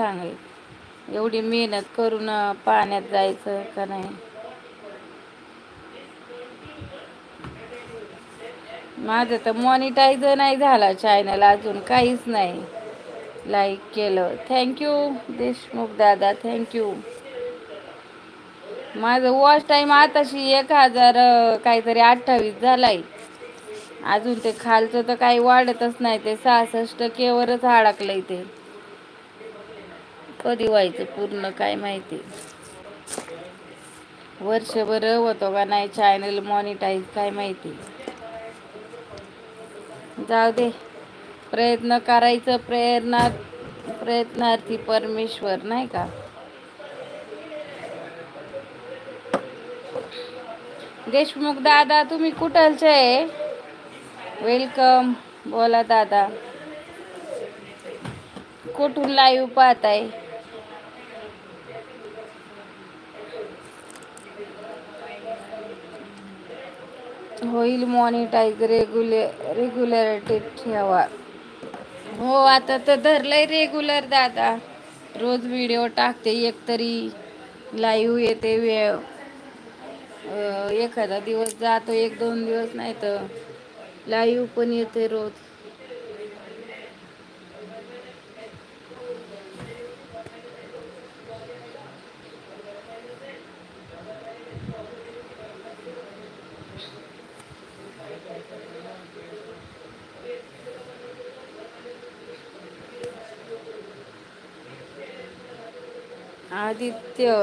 सांगेल. एवढी मेहनत करून पाण्यात जायचं का नाही. माझं तर मॉनिटाईज नाही झाला चॅनल अजून, काहीच नाही. लाईक केलं, थँक्यू देशमुख दादा, थँक्यू. माझं वॉच टाईम आताशी 1000 काहीतरी 28 झालाय. अजून ते खालचं तर काही वाढतच नाही, ते 66K वरच अडकलंय. ते कधी व्हायचं पूर्ण काय माहिती. वर्षभर होतो का नाही चॅनल मॉनिटाईज काय माहिती. जाऊ दे, प्रयत्न करायचं, प्रयत्नार्थी परमेश्वर, नाही का. देशमुख दादा तुम्ही कुठलचे? वेलकम. बोला दादा, कुठून लाईव्ह पाहताय? होईल मॉनिटाईज, रेग्युलरिटी ठेवा. हो आता तर धरलंय रेग्युलर दादा. रोज व्हिडिओ टाकते, एकतरी लाईव्ह येते. एखादा दिवस जातो, 1-2 दिवस, नाही तर लाईव्ह पण येते रोज. आदित्य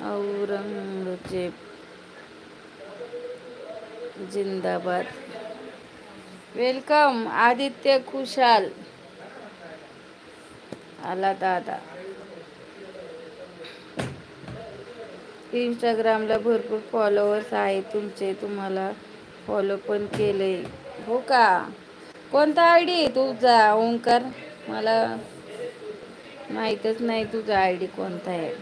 औरंगजेब जिंदाबाद. वेलकम आदित्य खुशाल. आला दादा. इंस्टाग्रामला भरपूर फॉलोअर्स आहेत तुमचे, तुम्हाला फॉलो पण केले. हो का? कोणता आयडी आहे तुझा ओंकार? मला माहीतच नाही तुझा आयडी कोणता आहे.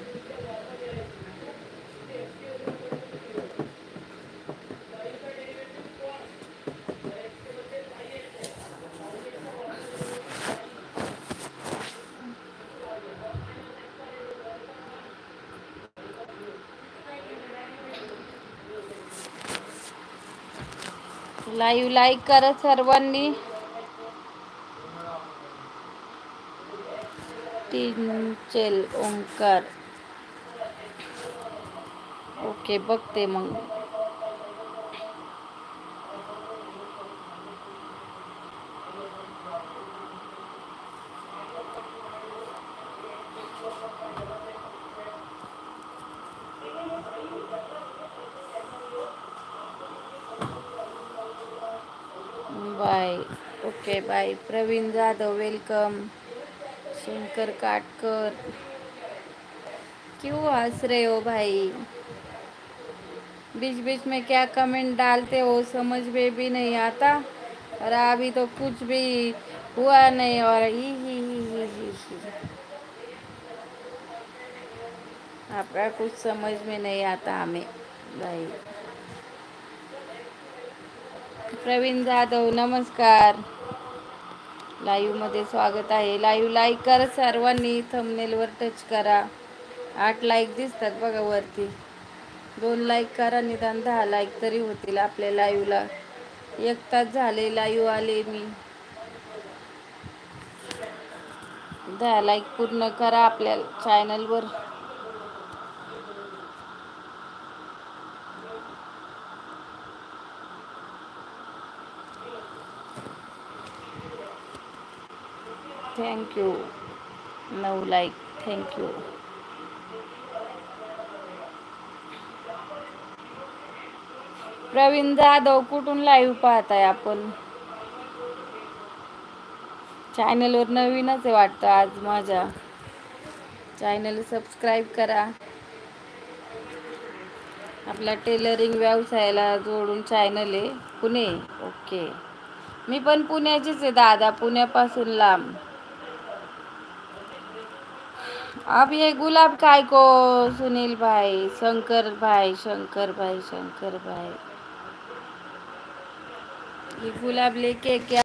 लाईव्ह लाईक करा सर्वांनी. टिंचेल ओंकार. ओके, बघते मग. Bye. Okay bye. Praveen Jadhav welcome. Shankar Katkar. क्यों हंस रहे हो भाई? बीच बीच में क्या कमेंट डालते हो, समझ में भी नहीं आता। और अभी तो कुछ भी हुआ नहीं और ही। आपका कुछ समझ में नहीं आता हमें भाई. प्रवीण जाधव नमस्कार. लाईव्ह मध्ये स्वागत आहे. लाईव्ह लाईक करा सर्वांनी. थंबनेलवर टच करा. 8 लाईक दिसतात बघा वरती. 2 लाईक करा, निदान 10 लाईक तरी होतील आपल्या लाईव्हला. 1 तास झाले लाईव्ह आले मी. 10 लाईक पूर्ण करा आपल्या चॅनलवर. Thank you. 9 like, thank you. Praveen Jadhav कुठून लाईव्ह पाहताय आपण? चॅनलवर नवीनच आहे वाटतं आज. माझ्या चॅनल सबस्क्राईब करा. आपला टेलरिंग व्यवसायाला जोडून चॅनल आहे. पुणे. ओके, मी पण पुण्याचीच आहे दादा, पुण्यापासून लांब. अब ये गुलाब काय को सुनील भाई, शंकर भाई. ये गुलाब लेके क्या